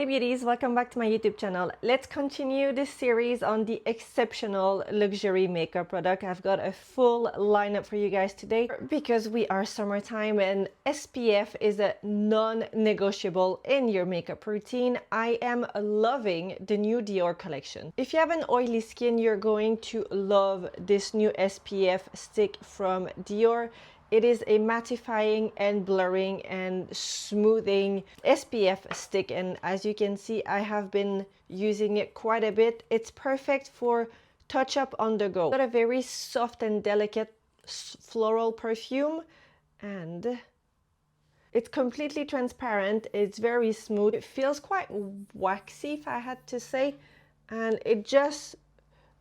Hey beauties, welcome back to my YouTube channel. Let's continue this series on the exceptional luxury makeup product. I've got a full lineup for you guys today because we are summertime and SPF is a non-negotiable in your makeup routine. I am loving the new Dior collection. If you have an oily skin, you're going to love this new SPF stick from Dior. It is a mattifying and blurring and smoothing SPF stick, and as you can see, I have been using it quite a bit. It's perfect for touch up on the go. Got a very soft and delicate floral perfume, and it's completely transparent. It's very smooth. It feels quite waxy, if I had to say, and it just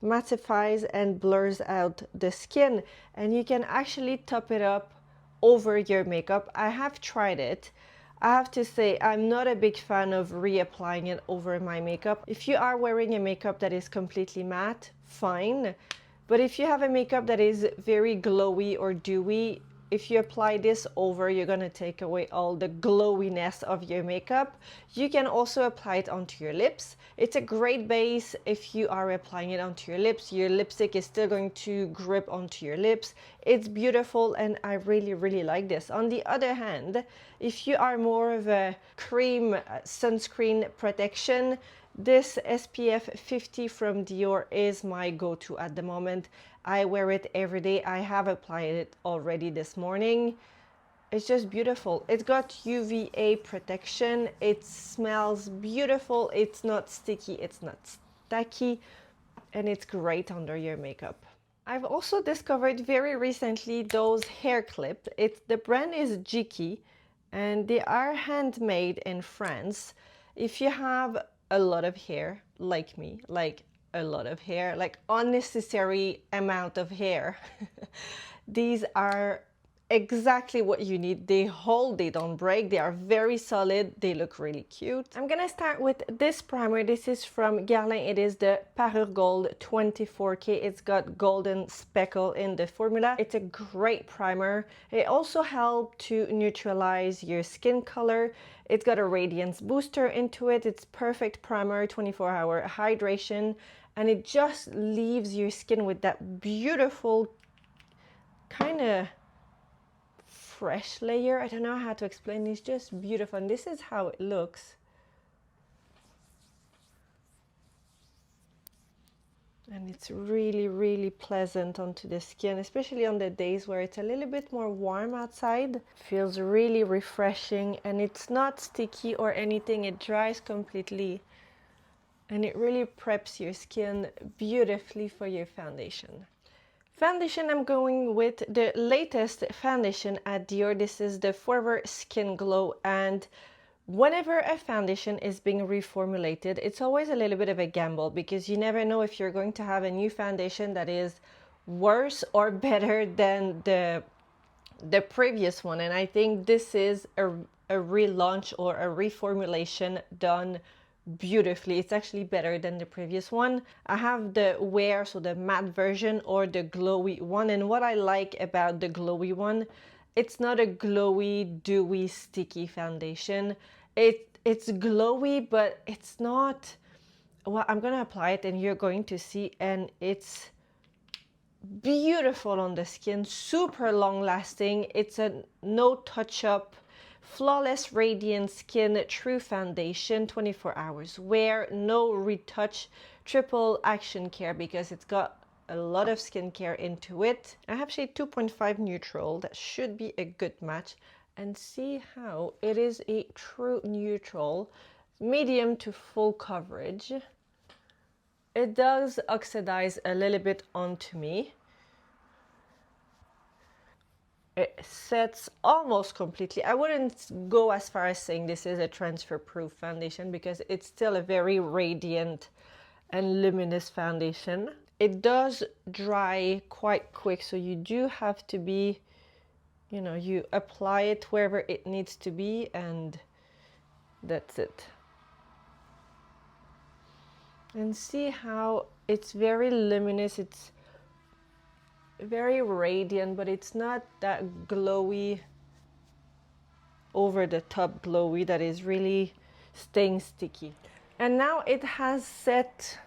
mattifies and blurs out the skin, and you can actually top it up over your makeup. I have tried it. I have to say I'm not a big fan of reapplying it over my makeup. If you are wearing a makeup that is completely matte, fine, but if you have a makeup that is very glowy or dewy, if you apply this over, you're gonna take away all the glowiness of your makeup. You can also apply it onto your lips. It's a great base if you are applying it onto your lips. Your lipstick is still going to grip onto your lips. It's beautiful and I really like this. On the other hand, if you are more of a cream sunscreen protection, this SPF 50 from Dior is my go-to at the moment. I wear it every day. I have applied it already this morning. It's just beautiful. It's got UVA protection. It smells beautiful. It's not sticky. It's not tacky. And it's great under your makeup. I've also discovered very recently those hair clips. The brand is Jiki and they are handmade in France. If you have a lot of hair, like me, like a lot of hair, like unnecessary amount of hair, these are exactly what you need. They hold, they don't break, they are very solid, they look really cute. I'm gonna start with this primer. This is from Guerlain. It is the Parure Gold 24K. It's got golden speckle in the formula. It's a great primer. It also helps to neutralize your skin color. It's got a radiance booster into it. It's perfect primer, 24-hour hydration, and it just leaves your skin with that beautiful kind of fresh layer. I don't know how to explain. It's just beautiful, and this is how it looks. And it's really pleasant onto the skin, especially on the days where it's a little bit more warm outside. Feels really refreshing, and it's not sticky or anything. It dries completely, and it really preps your skin beautifully for your foundation. Foundation, I'm going with the latest foundation at Dior. This is the Forever Skin Glow, and whenever a foundation is being reformulated, it's always a little bit of a gamble because you never know if you're going to have a new foundation that is worse or better than the previous one. And I think this is a relaunch or a reformulation done beautifully. It's actually better than the previous one. I have the Wear, so the matte version, or the glowy one, and what I like about the glowy one, it's not a glowy, dewy, sticky foundation. It's glowy, but it's not, well, I'm gonna apply it and you're going to see, and it's beautiful on the skin, super long lasting. It's a no touch up, flawless radiant skin, true foundation, 24 hours wear, no retouch, triple action care because it's got a lot of skincare into it. I have shade 2.5 neutral. That should be a good match. And see how it is a true neutral, medium to full coverage. It does oxidize a little bit onto me. It sets almost completely. I wouldn't go as far as saying this is a transfer proof foundation because it's still a very radiant and luminous foundation. It does dry quite quick, so you do have to be, you know, you apply it wherever it needs to be, and that's it. And see how it's very luminous. It's very radiant, but it's not that glowy, over the top glowy that is really staying sticky. And now it has set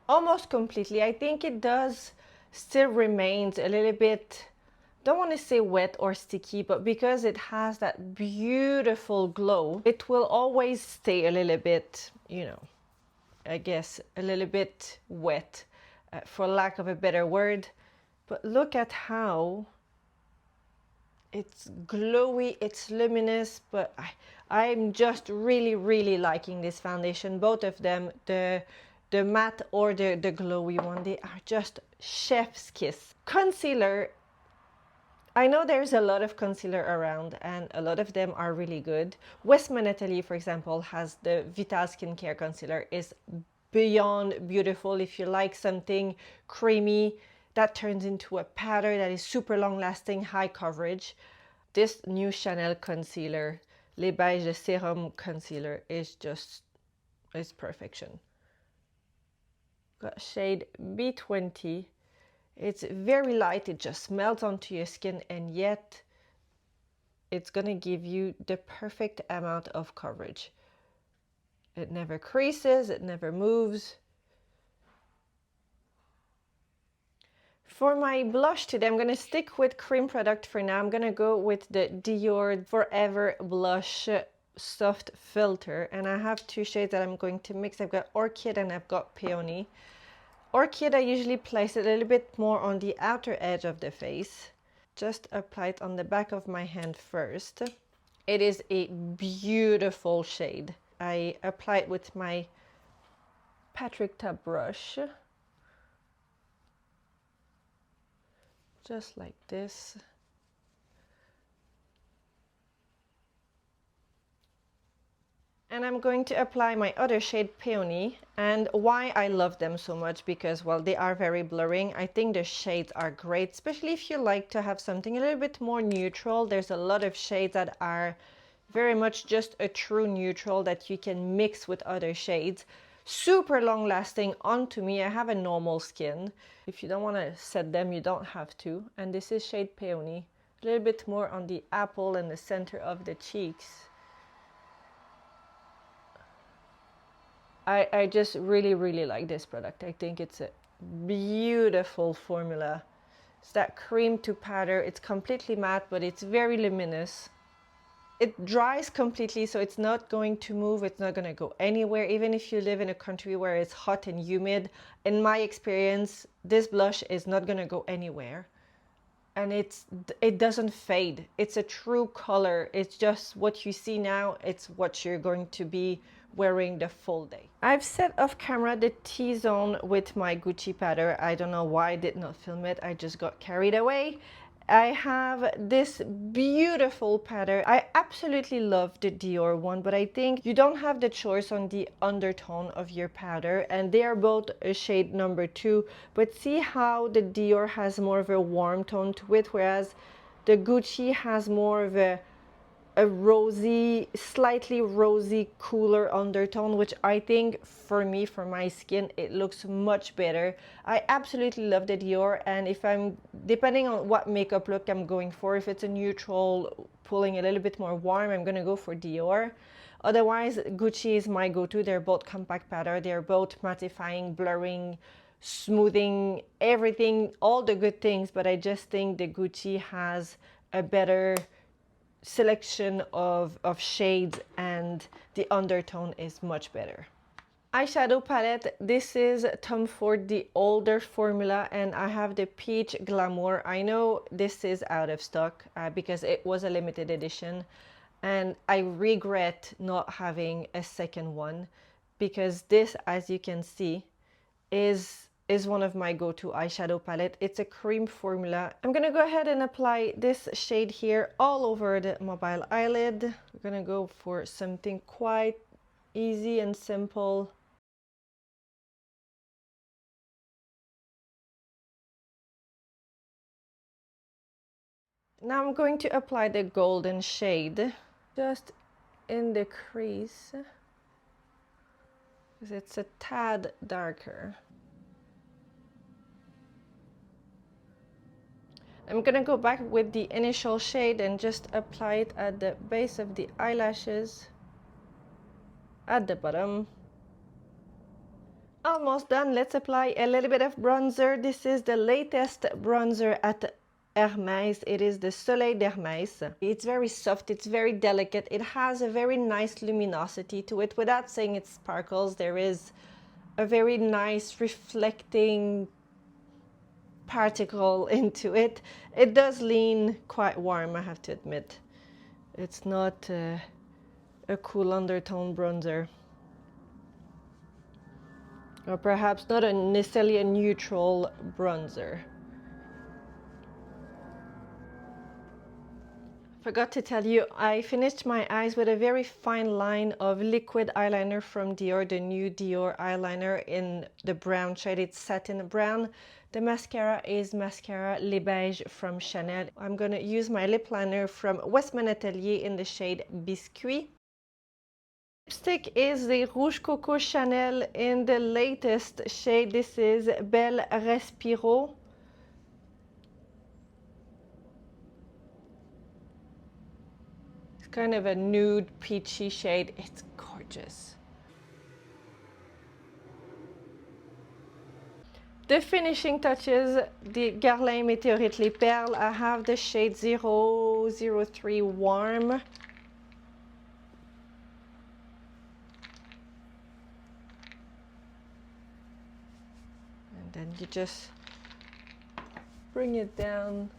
almost completely. I think it does still remains a little bit, don't want to say wet or sticky, but because it has that beautiful glow, it will always stay a little bit, you know, I guess a little bit wet, for lack of a better word. But look at how it's glowy, it's luminous, but I'm just really liking this foundation. Both of them, the matte or the glowy one, they are just chef's kiss. Concealer, I know there's a lot of concealer around and a lot of them are really good. Westman Atelier, for example, has the Vital Skincare Concealer. Is beyond beautiful. If you like something creamy that turns into a powder that is super long lasting, high coverage, this new Chanel concealer, Les Beiges the Serum Concealer, is just, is perfection. Got shade B20. It's very light, it just melts onto your skin, and yet it's gonna give you the perfect amount of coverage. It never creases, it never moves. For my blush today, I'm gonna stick with cream product for now. I'm gonna go with the Dior Forever Blush Soft Filter, and I have two shades that I'm going to mix. I've got Orchid and I've got Peony. Orchid, I usually place it a little bit more on the outer edge of the face. Just apply it on the back of my hand first. It is a beautiful shade. I apply it with my Patrick Top brush. Just like this. And I'm going to apply my other shade, Peony. And why I love them so much, because, well, they are very blurring. I think the shades are great, especially if you like to have something a little bit more neutral. There's a lot of shades that are very much just a true neutral that you can mix with other shades. Super long lasting onto me. I have a normal skin. If you don't want to set them, you don't have to. And this is shade Peony. A little bit more on the apple and the center of the cheeks. I just really like this product. I think it's a beautiful formula. It's that cream to powder. It's completely matte, but it's very luminous. It dries completely, so it's not going to move. It's not going to go anywhere. Even if you live in a country where it's hot and humid, in my experience, this blush is not going to go anywhere. And it doesn't fade. It's a true color. It's just what you see now. It's what you're going to be wearing the full day. I've set off camera the T-zone with my Gucci powder. I don't know why I did not film it. I just got carried away. I have this beautiful powder. I absolutely love the Dior one, but I think you don't have the choice on the undertone of your powder, and they are both a shade number 2. But see how the Dior has more of a warm tone to it, whereas the Gucci has more of a rosy, slightly rosy, cooler undertone, which I think for me, for my skin, it looks much better. I absolutely love the Dior, and if I'm, depending on what makeup look I'm going for, if it's a neutral, pulling a little bit more warm, I'm gonna go for Dior. Otherwise, Gucci is my go-to. They're both compact powder. They're both mattifying, blurring, smoothing, everything, all the good things, but I just think the Gucci has a better selection of shades, and the undertone is much better. Eyeshadow palette, this is Tom Ford, the older formula, and I have the Peach Glamour. I know this is out of stock because it was a limited edition, and I regret not having a second one, because this, as you can see, is one of my go-to eyeshadow palette. It's a cream formula. I'm gonna go ahead and apply this shade here all over the mobile eyelid. We're gonna go for something quite easy and simple. Now I'm going to apply the golden shade just in the crease, because it's a tad darker. I'm gonna go back with the initial shade and just apply it at the base of the eyelashes. at the bottom. Almost done. Let's apply a little bit of bronzer. This is the latest bronzer at Hermes. It is the Soleil d'Hermes. It's very soft, it's very delicate. It has a very nice luminosity to it. Without saying it sparkles, there is a very nice reflecting particle into it. It does lean quite warm, I have to admit. It's not a cool undertone bronzer. Or perhaps not necessarily a neutral bronzer. Forgot to tell you, I finished my eyes with a very fine line of liquid eyeliner from Dior, the new Dior eyeliner in the brown shade. It's satin brown. The mascara is mascara Les Beiges from Chanel. I'm gonna use my lip liner from Westman Atelier in the shade Biscuit. Lipstick is the Rouge Coco Chanel in the latest shade. This is Belle Respiro. It's kind of a nude peachy shade. It's gorgeous. The finishing touches, the Guerlain Météorite Les Perles. I have the shade 003 Warm. And you just bring it down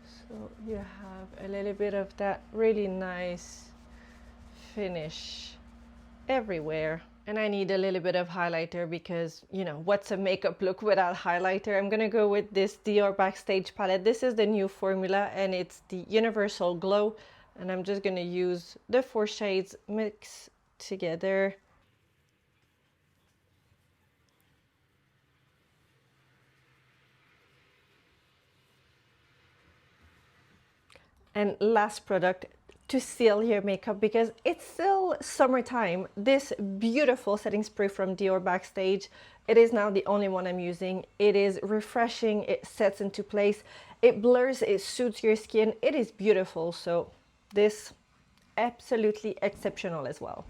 so you have a little bit of that really nice finish everywhere. And I need a little bit of highlighter because, you know, what's a makeup look without highlighter? I'm gonna go with this Dior Backstage palette. This is the new formula and it's the Universal Glow, and I'm just gonna use the 4 shades mixed together. And last product to seal your makeup, because it's still summertime, this beautiful setting spray from Dior Backstage. It is now the only one I'm using. It is refreshing, it sets into place, it blurs, it suits your skin, it is beautiful. So this, absolutely exceptional as well.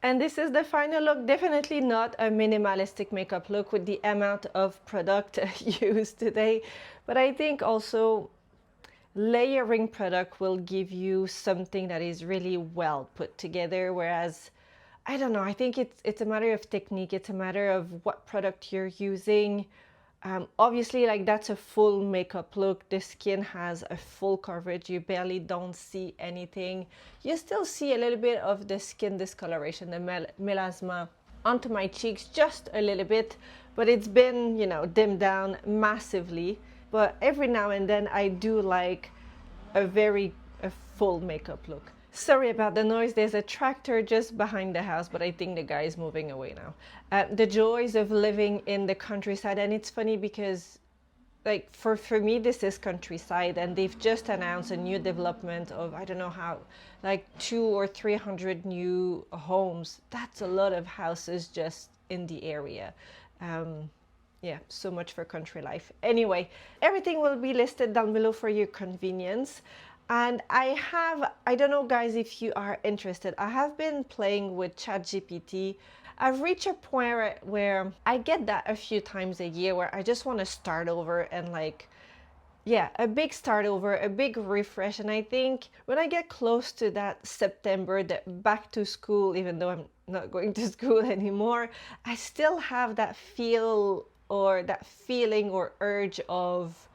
And this is the final look. Definitely not a minimalistic makeup look with the amount of product used today, but I think also layering product will give you something that is really well put together, whereas I don't know, I think it's a matter of technique, it's a matter of what product you're using. Obviously, like, that's a full makeup look. The skin has a full coverage. You barely don't see anything. You still see a little bit of the skin discoloration, the melasma onto my cheeks, just a little bit, but it's been, you know, dimmed down massively. But every now and then I do like a full makeup look. Sorry about the noise, there's a tractor just behind the house, but I think the guy is moving away now. The joys of living in the countryside, and it's funny because, like, for me this is countryside, and they've just announced a new development of, I don't know how, like 200 or 300 new homes. That's a lot of houses just in the area. Yeah, so much for country life. Anyway, everything will be listed down below for your convenience. And I don't know guys if you are interested, I have been playing with ChatGPT. I've reached a point where I get that a few times a year where I just want to start over and, like, yeah, a big start over, a big refresh. And I think when I get close to that September, that back to school, even though I'm not going to school anymore, I still have that feel or that feeling or urge of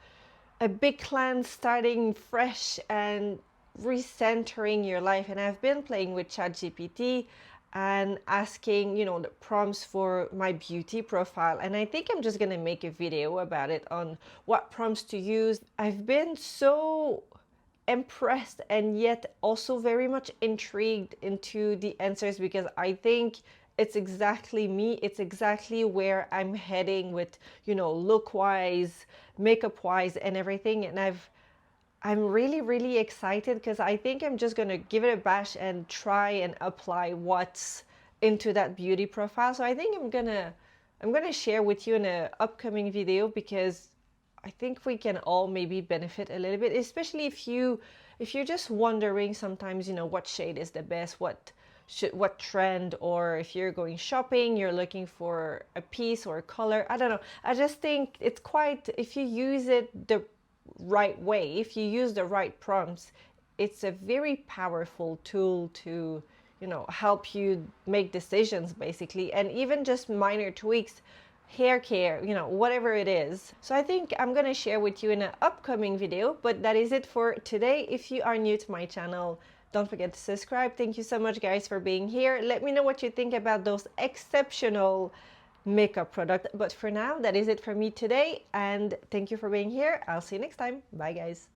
a big cleanse, starting fresh and recentering your life. And I've been playing with ChatGPT and asking, you know, the prompts for my beauty profile. And I think I'm just gonna make a video about it on what prompts to use. I've been so impressed and yet also very much intrigued into the answers, because I think it's exactly me. It's exactly where I'm heading with, you know, look wise, makeup wise, and everything. And I'm really excited because I think I'm just gonna give it a bash and try and apply what's into that beauty profile. So I think I'm gonna share with you in an upcoming video, because I think we can all maybe benefit a little bit, especially if you if you're just wondering sometimes, you know, what shade is the best, what trend, or if you're going shopping, you're looking for a piece or a color, I don't know. I just think it's quite, if you use it the right way, if you use the right prompts, it's a very powerful tool to, you know, help you make decisions basically, and even just minor tweaks, hair care, you know, whatever it is. So I think I'm gonna share with you in an upcoming video, but that is it for today. If you are new to my channel, don't forget to subscribe. Thank you so much, guys, for being here. Let me know what you think about those exceptional makeup products. But for now, that is it for me today, and thank you for being here. I'll see you next time. Bye, guys.